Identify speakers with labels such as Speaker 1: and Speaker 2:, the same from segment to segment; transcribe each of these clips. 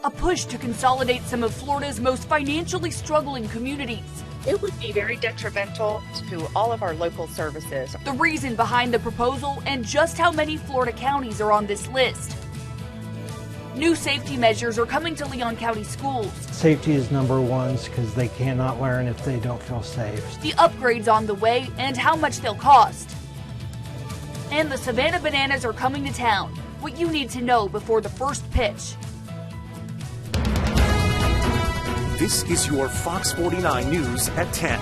Speaker 1: A push to consolidate some of Florida's most financially struggling communities.
Speaker 2: It would be very detrimental to all of our local services.
Speaker 1: The reason behind the proposal and just how many Florida counties are on this list. New safety measures are coming to Leon County schools.
Speaker 3: Safety is number one because they cannot learn if they don't feel safe.
Speaker 1: The upgrades on the way and how much they'll cost. And the Savannah Bananas are coming to town. What you need to know before the first pitch.
Speaker 4: This is your Fox 49 News at 10.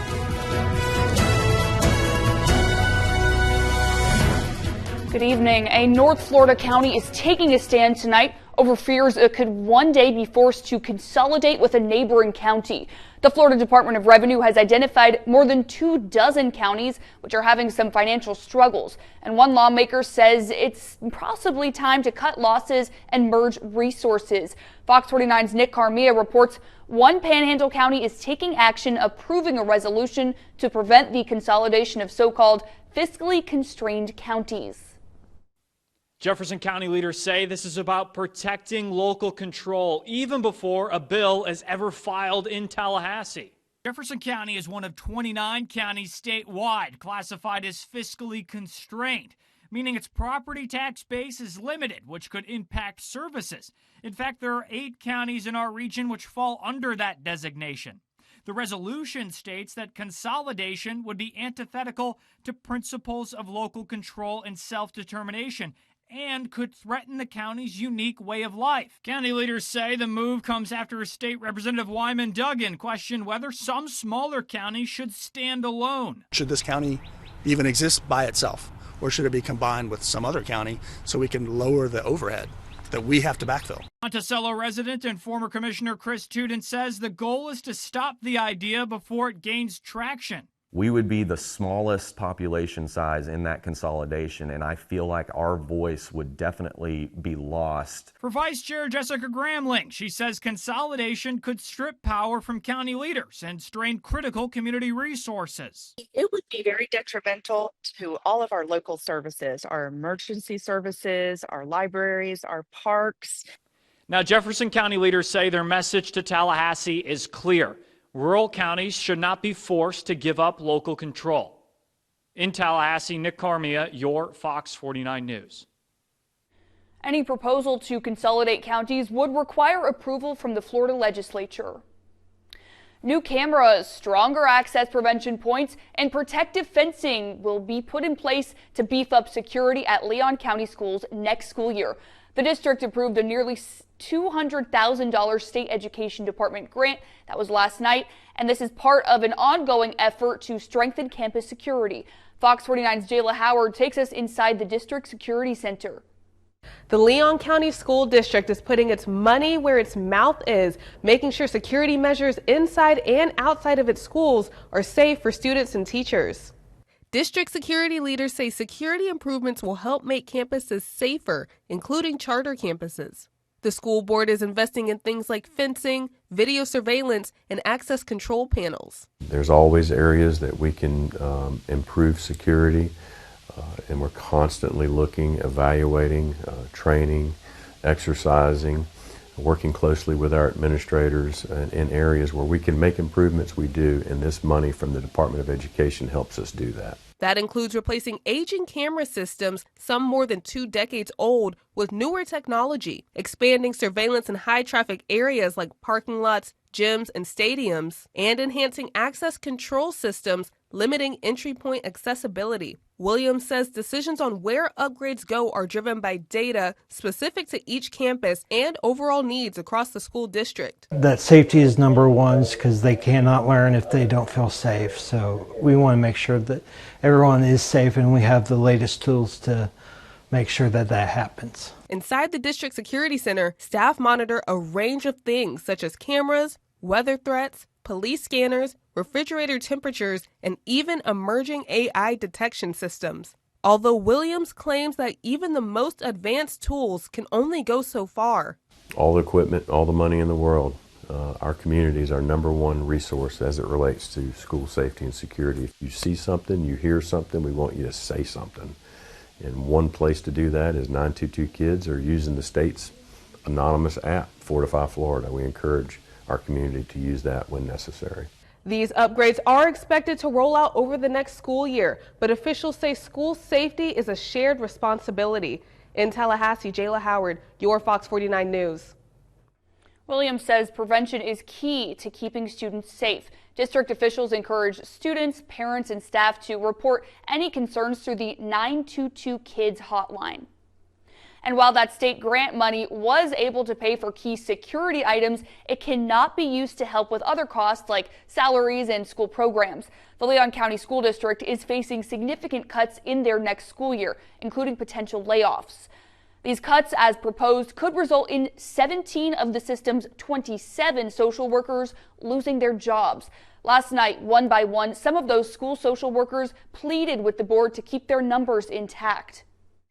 Speaker 1: Good evening. A North Florida county is taking a stand tonight over fears it could one day be forced to consolidate with a neighboring county. The Florida Department of Revenue has identified more than 24 counties which are having some financial struggles. And one lawmaker says it's possibly time to cut losses and merge resources. Fox 49's Nick Carmia reports one Panhandle county is taking action, approving a resolution to prevent the consolidation of so-called fiscally constrained counties.
Speaker 5: Jefferson County leaders say this is about protecting local control, even before a bill is ever filed in Tallahassee. Jefferson County is one of 29 counties statewide classified as fiscally constrained, meaning its property tax base is limited, which could impact services. In fact, there are 8 counties in our region which fall under that designation. The resolution states that consolidation would be antithetical to principles of local control and self-determination, and could threaten the county's unique way of life. County leaders say the move comes after State Representative Wyman Duggan questioned whether some smaller counties should stand alone.
Speaker 6: Should this county even exist by itself, or should it be combined with some other county so we can lower the overhead that we have to backfill?
Speaker 5: Monticello resident and former Commissioner Chris Tudin says the goal is to stop the idea before it gains traction.
Speaker 7: We would be the smallest population size in that consolidation, and I feel like our voice would definitely be lost.
Speaker 5: For Vice Chair Jessica Gramling, she says consolidation could strip power from county leaders and strain critical community resources.
Speaker 2: It would be very detrimental to all of our local services, our emergency services, our libraries, our parks.
Speaker 5: Now, Jefferson County leaders say their message to Tallahassee is clear. Rural counties should not be forced to give up local control. In Tallahassee, Nick Carmia, your Fox 49 News.
Speaker 1: Any proposal to consolidate counties would require approval from the Florida legislature. New cameras, stronger access prevention points, and protective fencing will be put in place to beef up security at Leon County schools next school year. The district approved a nearly $200,000 state education department grant. That was last night, and this is part of an ongoing effort to strengthen campus security. Fox 49's Jayla Howard takes us inside the district security center.
Speaker 8: The Leon County School District is putting its money where its mouth is, making sure security measures inside and outside of its schools are safe for students and teachers. District security leaders say security improvements will help make campuses safer, including charter campuses. The school board is investing in things like fencing, video surveillance, and access control panels.
Speaker 9: There's always areas that we can improve security, and we're constantly looking, evaluating, training, exercising, working closely with our administrators in areas where we can make improvements. We do, and this money from the Department of Education helps us do that.
Speaker 8: That includes replacing aging camera systems, some more than 2 decades old, with newer technology, expanding surveillance in high-traffic areas like parking lots, gyms, and stadiums, and enhancing access control systems, limiting entry point accessibility. Williams says decisions on where upgrades go are driven by data specific to each campus and overall needs across the school district.
Speaker 3: That safety is number one because they cannot learn if they don't feel safe. So we want to make sure that everyone is safe and we have the latest tools to make sure that that happens.
Speaker 8: Inside the district security center, staff monitor a range of things such as cameras, weather threats, police scanners, refrigerator temperatures, and even emerging AI detection systems. Although Williams claims that even the most advanced tools can only go so far.
Speaker 9: All the equipment, all the money in the world, our community is our number one resource as it relates to school safety and security. If you see something, you hear something, we want you to say something. And one place to do that is 922 Kids are using the state's anonymous app, Fortify Florida. We encourage our community to use that when necessary.
Speaker 8: These upgrades are expected to roll out over the next school year, but officials say school safety is a shared responsibility. In Tallahassee, Jayla Howard, your Fox 49 News.
Speaker 1: Williams says prevention is key to keeping students safe. District officials encourage students, parents, and staff to report any concerns through the 922 Kids hotline. And while that state grant money was able to pay for key security items, it cannot be used to help with other costs like salaries and school programs. The Leon County School District is facing significant cuts in their next school year, including potential layoffs. These cuts, as proposed, could result in 17 of the system's 27 social workers losing their jobs. Last night, one by one, some of those school social workers pleaded with the board to keep their numbers intact.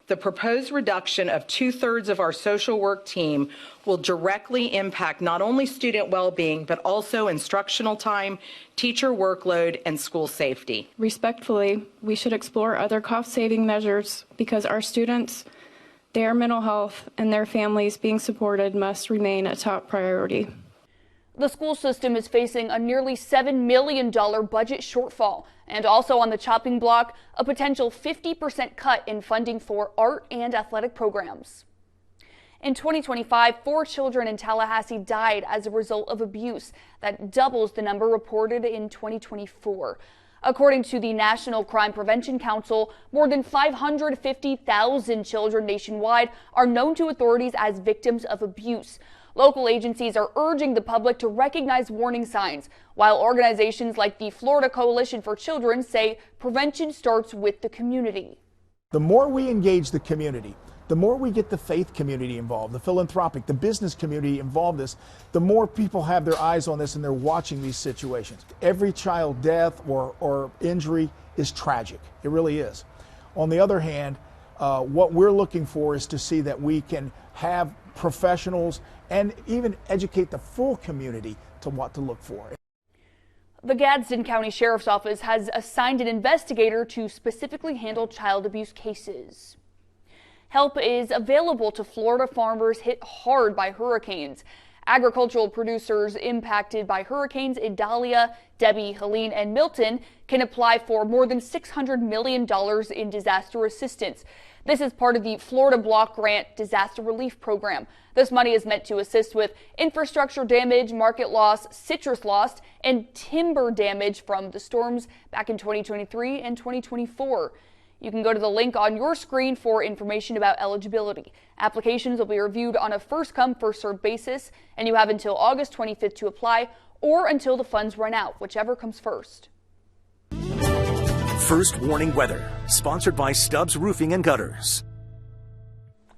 Speaker 10: The proposed reduction of 2/3 of our social work team will directly impact not only student well-being, but also instructional time, teacher workload, and school safety.
Speaker 11: Respectfully, we should explore other cost-saving measures because our students, their mental health, and their families being supported must remain a top priority.
Speaker 1: The school system is facing a nearly $7 million budget shortfall, and also on the chopping block, a potential 50% cut in funding for art and athletic programs. In 2025, 4 children in Tallahassee died as a result of abuse. That doubles the number reported in 2024. According to the National Crime Prevention Council, more than 550,000 children nationwide are known to authorities as victims of abuse. Local agencies are urging the public to recognize warning signs, while organizations like the Florida Coalition for Children say prevention starts with the community.
Speaker 12: The more we engage the community, the more we get the faith community involved, the philanthropic, the business community involved in this, the more people have their eyes on this and they're watching these situations. Every child death or injury is tragic. It really is. On the other hand, what we're looking for is to see that we can have professionals and even educate the full community to what to look for.
Speaker 1: The Gadsden County Sheriff's Office has assigned an investigator to specifically handle child abuse cases. Help is available to Florida farmers hit hard by hurricanes. Agricultural producers impacted by hurricanes Idalia, Debbie, Helene, and Milton can apply for more than $600 million in disaster assistance. This is part of the Florida Block Grant Disaster Relief Program. This money is meant to assist with infrastructure damage, market loss, citrus loss, and timber damage from the storms back in 2023 and 2024. You can go to the link on your screen for information about eligibility. Applications will be reviewed on a first-come, first-served basis, and you have until August 25th to apply or until the funds run out, whichever comes first.
Speaker 4: First warning weather, sponsored by Stubbs Roofing and Gutters.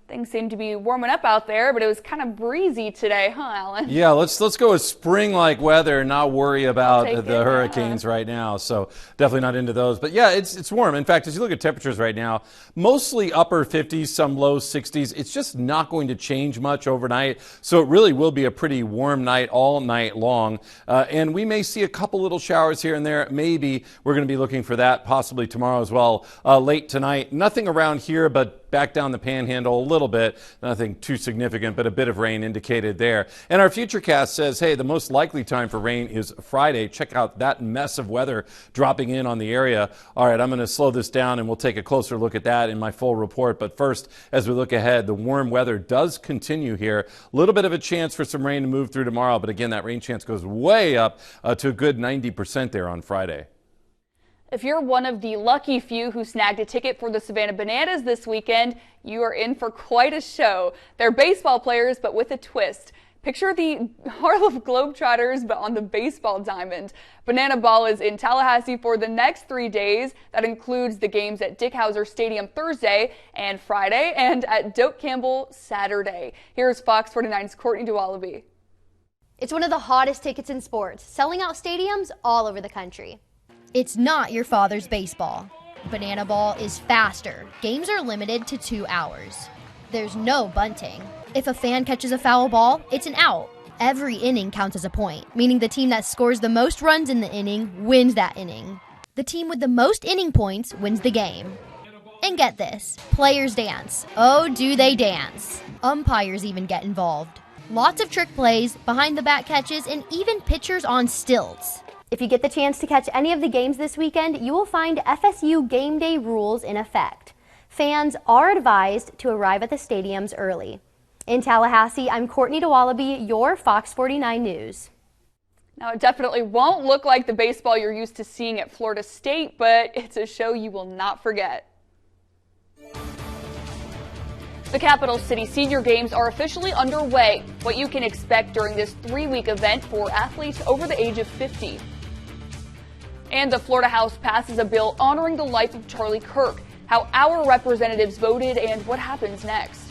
Speaker 1: Things seem to be warming up out there, but it was kind of breezy today, huh, Alan?
Speaker 13: Yeah, let's go with spring-like weather and not worry about the hurricanes right now. So definitely not into those. But yeah, it's warm. In fact, as you look at temperatures right now, mostly upper 50s, some low 60s. It's just not going to change much overnight. So it really will be a pretty warm night all night long. And we may see a couple little showers here and there. Maybe we're going to be looking for that possibly tomorrow as well, late tonight. Nothing around here, but back down the panhandle a little bit. Nothing too significant, but a bit of rain indicated there. And our futurecast says, hey, the most likely time for rain is Friday. Check out that mess of weather dropping in on the area. All right, I'm going to slow this down and we'll take a closer look at that in my full report. But first, as we look ahead, the warm weather does continue here. A little bit of a chance for some rain to move through tomorrow. But again, that rain chance goes way up to a good 90% there on Friday.
Speaker 1: If you're one of the lucky few who snagged a ticket for the Savannah Bananas this weekend, you are in for quite a show. They're baseball players, but with a twist. Picture the Harlem Globetrotters, but on the baseball diamond. Banana Ball is in Tallahassee for the next 3 days. That includes the games at Dick Howser Stadium Thursday and Friday, and at Doak Campbell Saturday. Here's Fox 49's Courtney DeWallaby.
Speaker 14: It's one of the hottest tickets in sports, selling out stadiums all over the country. It's not your father's baseball. Banana Ball is faster. Games are limited to 2 hours. There's no bunting. If a fan catches a foul ball, it's an out. Every inning counts as a point, meaning the team that scores the most runs in the inning wins that inning. The team with the most inning points wins the game. And get this, players dance. Oh, do they dance. Umpires even get involved. Lots of trick plays, behind the bat catches, and even pitchers on stilts. If you get the chance to catch any of the games this weekend, you will find FSU game day rules in effect. Fans are advised to arrive at the stadiums early. In Tallahassee, I'm Courtney DeWallaby, your Fox 49 News.
Speaker 1: Now, it definitely won't look like the baseball you're used to seeing at Florida State, but it's a show you will not forget. The Capital City Senior Games are officially underway. What you can expect during this 3-week event for athletes over the age of 50. And the Florida House passes a bill honoring the life of Charlie Kirk, how our representatives voted, and what happens next.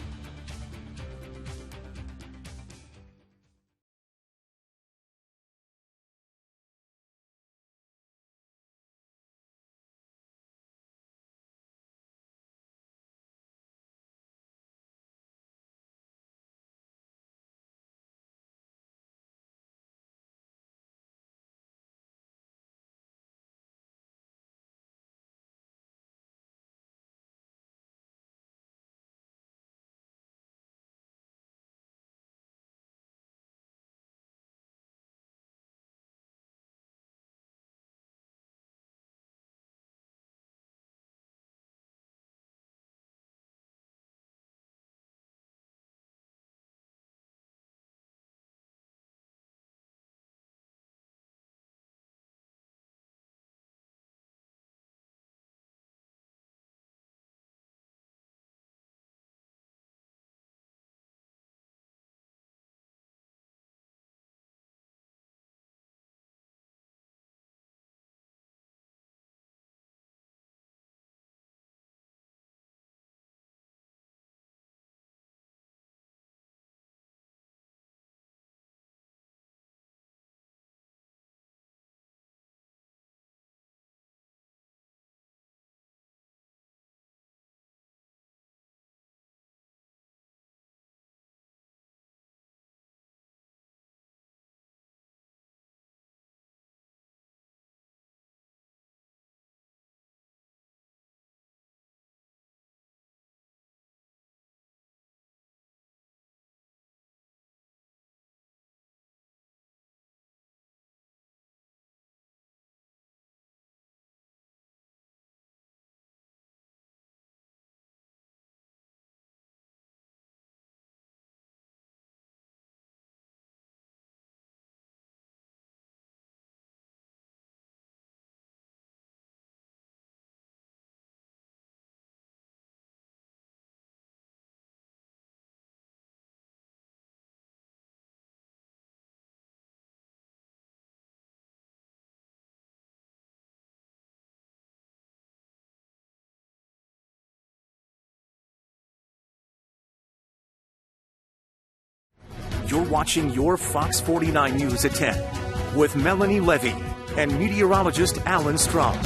Speaker 4: You're watching your Fox 49 News at 10 with Melanie Levy and meteorologist Alan Strong.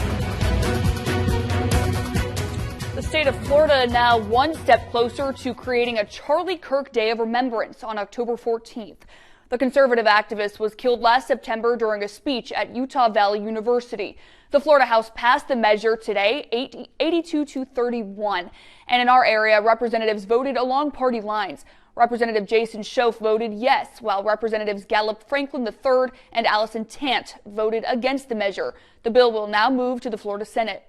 Speaker 1: The state of Florida now one step closer to creating a Charlie Kirk Day of Remembrance on October 14th. The conservative activist was killed last September during a speech at Utah Valley University. The Florida House passed the measure today, 82-31. And in our area, representatives voted along party lines. Representative Jason Schoaf voted yes, while Representatives Gallup Franklin III and Allison Tant voted against the measure. The bill will now move to the Florida Senate.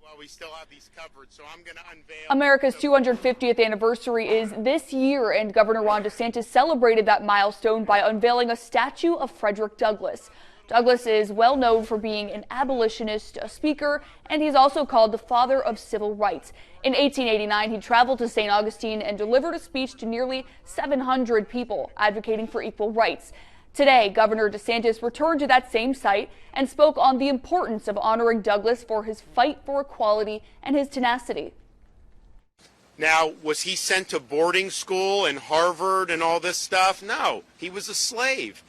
Speaker 15: Well, we still have these covered, so I'm going to unveil.
Speaker 1: America's 250th anniversary is this year, and Governor Ron DeSantis celebrated that milestone by unveiling a statue of Frederick Douglass. Douglass is well known for being an abolitionist, a speaker, and he's also called the father of civil rights. In 1889, he traveled to St. Augustine and delivered a speech to nearly 700 people advocating for equal rights. Today, Governor DeSantis returned to that same site and spoke on the importance of honoring Douglass for his fight for equality and his tenacity.
Speaker 15: Now, was he sent to boarding school and Harvard and all this stuff? No, he was a slave.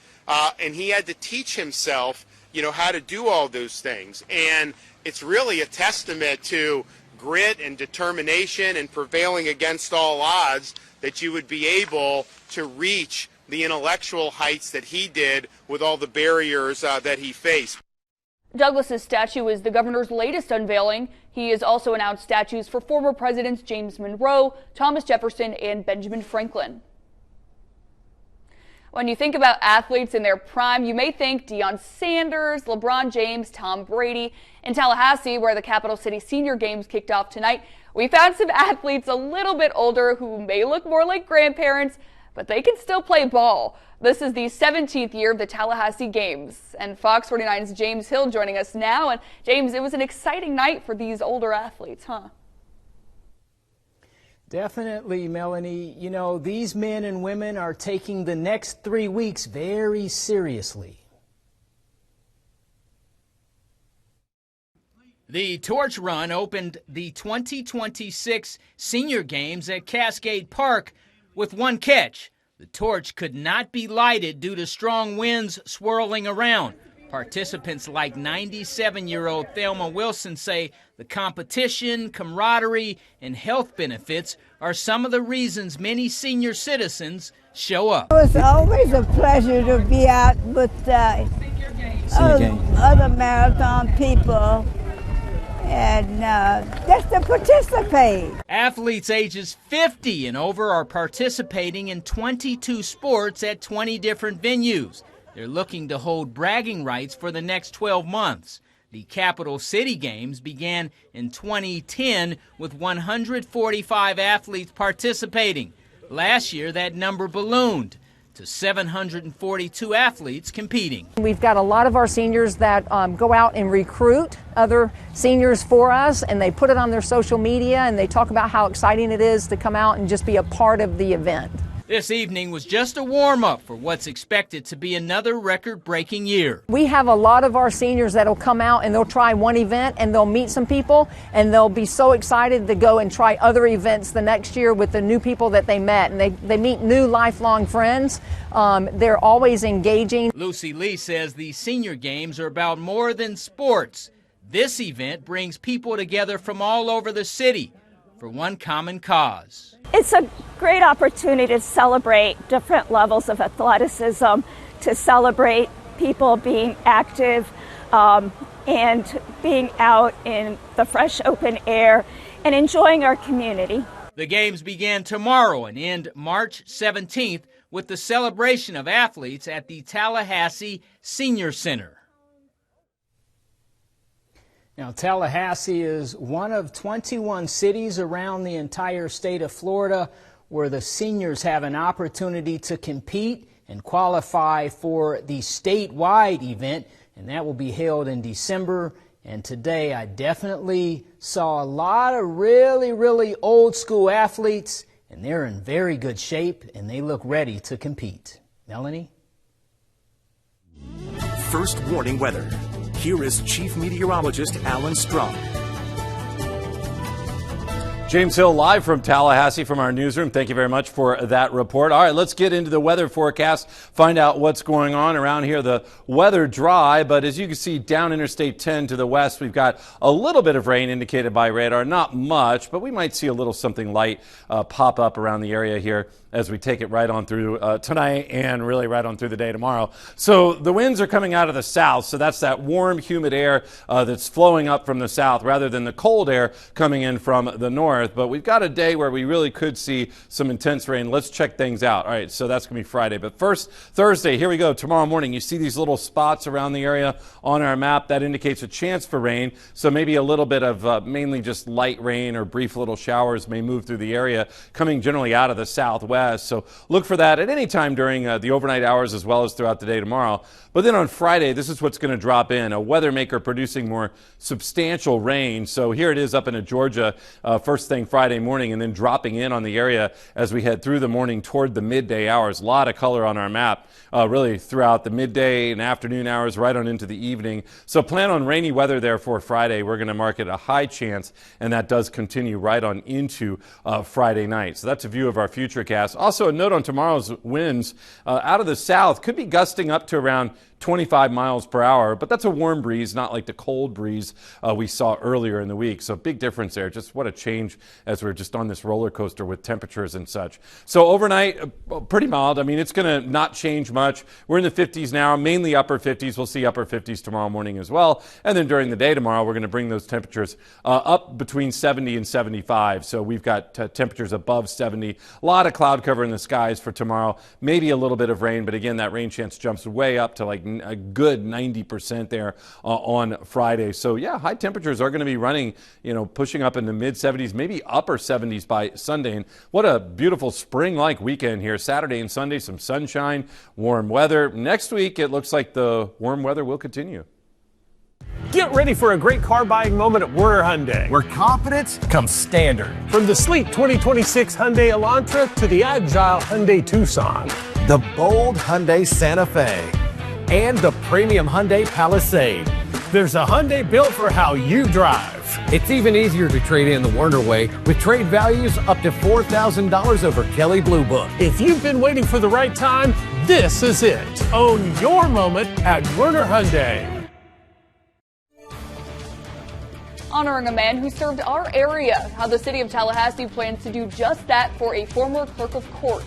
Speaker 15: And he had to teach himself, how to do all those things. And it's really a testament to grit and determination and prevailing against all odds that you would be able to reach the intellectual heights that he did with all the barriers that he faced.
Speaker 1: Douglas's statue is the governor's latest unveiling. He has also announced statues for former presidents James Monroe, Thomas Jefferson, and Benjamin Franklin. When you think about athletes in their prime, you may think Deion Sanders, LeBron James, Tom Brady. In Tallahassee, where the Capital City Senior Games kicked off tonight, we found some athletes a little bit older who may look more like grandparents, but they can still play ball. This is the 17th year of the Tallahassee Games, and Fox 49's James Hill joining us now. And James, it was an exciting night for these older athletes, huh?
Speaker 16: Definitely, Melanie. You know, these men and women are taking the next 3 weeks very seriously.
Speaker 17: The Torch Run opened the 2026 Senior Games at Cascade Park with one catch. The torch could not be lighted due to strong winds swirling around. Participants like 97-year-old Thelma Wilson say the competition, camaraderie, and health benefits are some of the reasons many senior citizens show up.
Speaker 18: It was always a pleasure to be out with other marathon people and just to participate.
Speaker 17: Athletes ages 50 and over are participating in 22 sports at 20 different venues. They're looking to hold bragging rights for the next 12 months. The Capital City Games began in 2010 with 145 athletes participating. Last year, that number ballooned to 742 athletes competing.
Speaker 19: We've got a lot of our seniors that go out and recruit other seniors for us, and they put it on their social media, and they talk about how exciting it is to come out and just be a part of the event.
Speaker 17: This evening was just a warm-up for what's expected to be another record-breaking year.
Speaker 19: We have a lot of our seniors that'll come out and they'll try one event and they'll meet some people and they'll be so excited to go and try other events the next year with the new people that they met, and they meet new lifelong friends. They're always engaging.
Speaker 17: Lucy Lee says the Senior Games are about more than sports. This event brings people together from all over the city for one common cause.
Speaker 20: It's a great opportunity to celebrate different levels of athleticism, to celebrate people being active and being out in the fresh open air and enjoying our community.
Speaker 17: The games began tomorrow and end March 17th with the celebration of athletes at the Tallahassee Senior Center.
Speaker 16: Now, Tallahassee is one of 21 cities around the entire state of Florida where the seniors have an opportunity to compete and qualify for the statewide event, and that will be held in December. And today I definitely saw a lot of really old school athletes, and they're in very good shape and they look ready to compete. Melanie?
Speaker 4: First warning weather. Here is Chief Meteorologist Alan Strong.
Speaker 13: James Hill live from Tallahassee from our newsroom. Thank you very much for that report. All right, let's get into the weather forecast, find out what's going on around here. The weather dry, but as you can see down Interstate 10 to the west, we've got a little bit of rain indicated by radar. Not much, but we might see a little something light pop up around the area here as we take it right on through tonight and really right on through the day tomorrow. So the winds are coming out of the south, so that's that warm, humid air that's flowing up from the south rather than the cold air coming in from the north. But we've got a day where we really could see some intense rain. Let's check things out. All right, so that's going to be Friday. But first, Thursday, here we go. Tomorrow morning, you see these little spots around the area on our map. That indicates a chance for rain. So maybe a little bit of mainly just light rain or brief little showers may move through the area, coming generally out of the southwest. So look for that at any time during the overnight hours as well as throughout the day tomorrow. But then on Friday, this is what's going to drop in, a weather maker producing more substantial rain. So here it is up into Georgia first thing Friday morning and then dropping in on the area as we head through the morning toward the midday hours. A lot of color on our map really throughout the midday and afternoon hours right on into the evening. So plan on rainy weather there for Friday. We're going to mark it a high chance, and that does continue right on into Friday night. So that's a view of our futurecast. Also a note on tomorrow's winds out of the south could be gusting up to around 25 miles per hour, but that's a warm breeze, not like the cold breeze we saw earlier in the week. So big difference there. Just what a change as we're just on this roller coaster with temperatures and such. So overnight, pretty mild. I mean, it's going to not change much. We're in the 50s now, mainly upper 50s. We'll see upper 50s tomorrow morning as well. And then during the day tomorrow, we're going to bring those temperatures up between 70 and 75. So we've got temperatures above 70. A lot of cloud cover in the skies for tomorrow. Maybe a little bit of rain, but again, that rain chance jumps way up to like a good 90% there on Friday. So yeah, high temperatures are going to be running, pushing up in the mid 70s, maybe upper 70s by Sunday. And what a beautiful spring-like weekend here. Saturday and Sunday, some sunshine, warm weather. Next week, it looks like the warm weather will continue.
Speaker 21: Get ready for a great car buying moment at Werner Hyundai,
Speaker 22: where confidence comes standard.
Speaker 21: From the sleek 2026 Hyundai Elantra to the agile Hyundai Tucson,
Speaker 22: the bold Hyundai Santa Fe, and the premium Hyundai Palisade.
Speaker 21: There's a Hyundai built for how you drive.
Speaker 22: It's even easier to trade in the Werner way with trade values up to $4,000 over Kelley Blue Book.
Speaker 21: If you've been waiting for the right time, this is it. Own your moment at Werner Hyundai.
Speaker 1: Honoring a man who served our area, how the city of Tallahassee plans to do just that for a former clerk of court.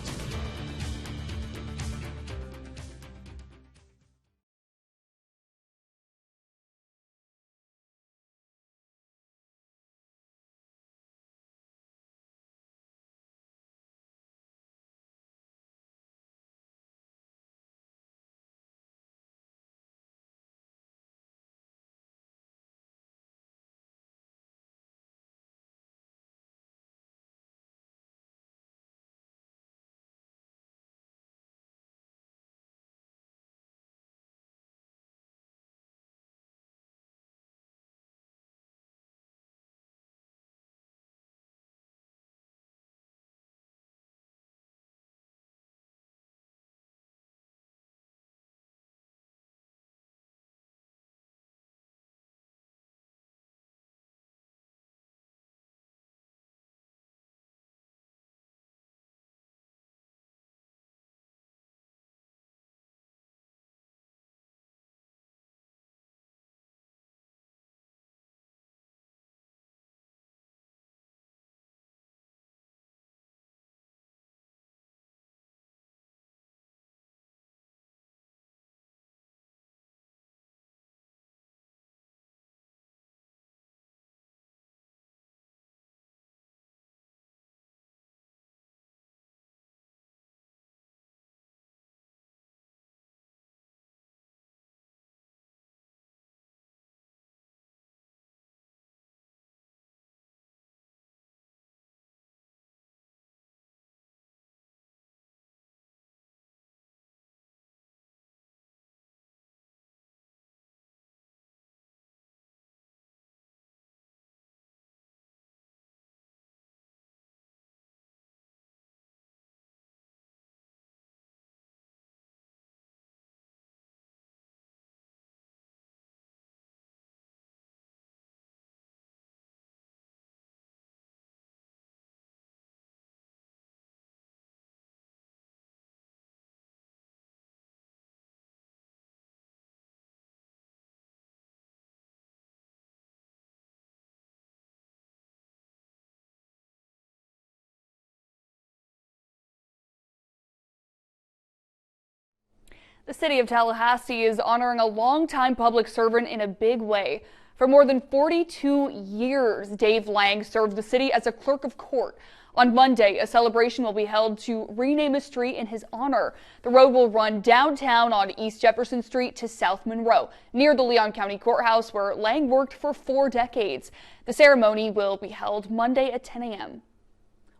Speaker 1: The city of Tallahassee is honoring a longtime public servant in a big way. For more than 42 years, Dave Lang served the city as a clerk of court. On Monday, a celebration will be held to rename a street in his honor. The road will run downtown on East Jefferson Street to South Monroe, near the Leon County Courthouse, where Lang worked for 4 decades. The ceremony will be held Monday at 10 a.m.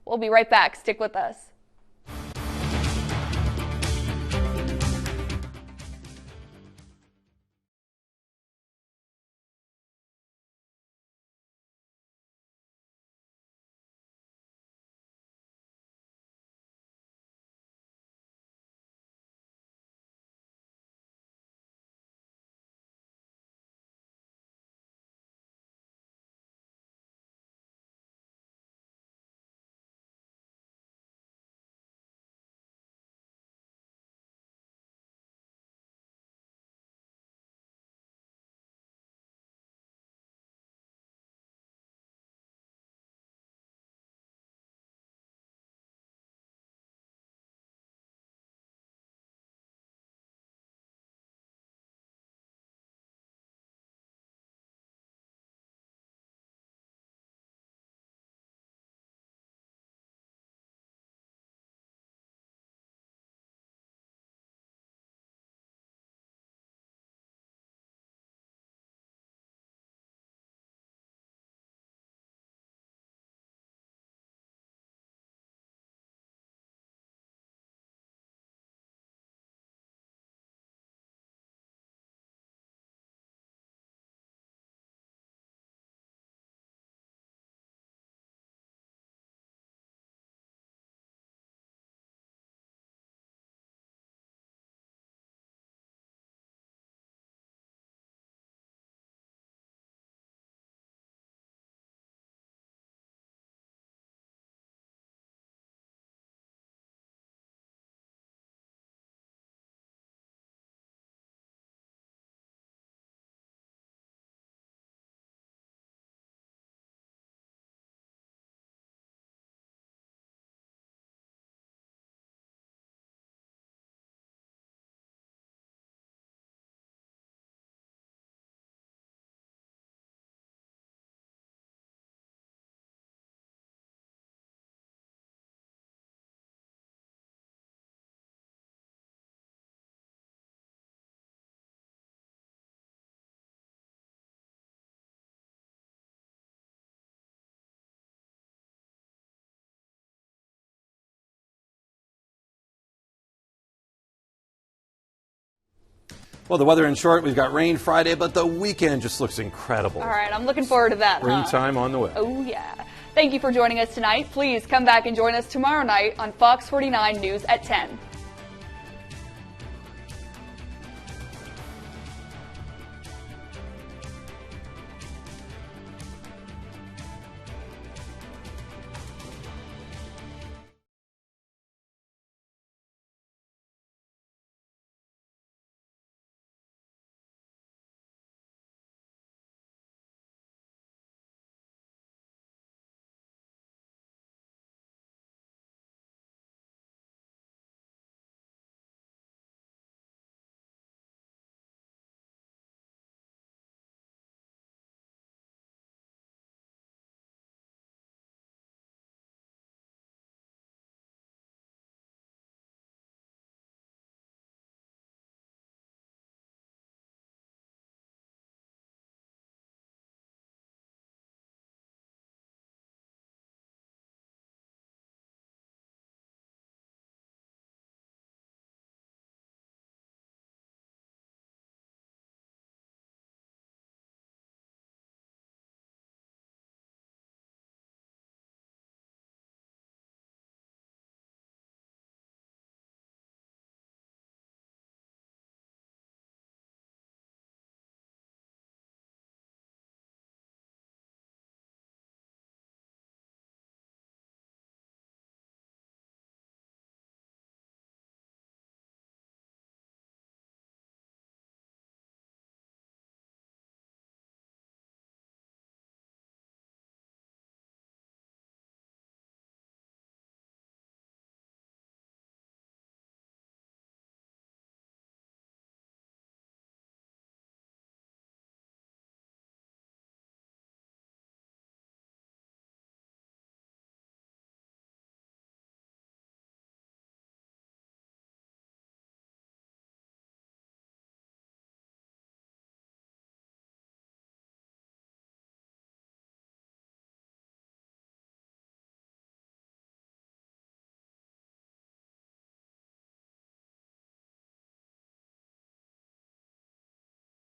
Speaker 1: We'll be right back. Stick with us.
Speaker 13: Well, the weather in short, we've got rain Friday, but the weekend just looks incredible.
Speaker 1: All right, I'm looking forward to that.
Speaker 13: Springtime on the way.
Speaker 1: Oh, yeah. Thank you for joining us tonight. Please come back and join us tomorrow night on Fox 49 News at 10.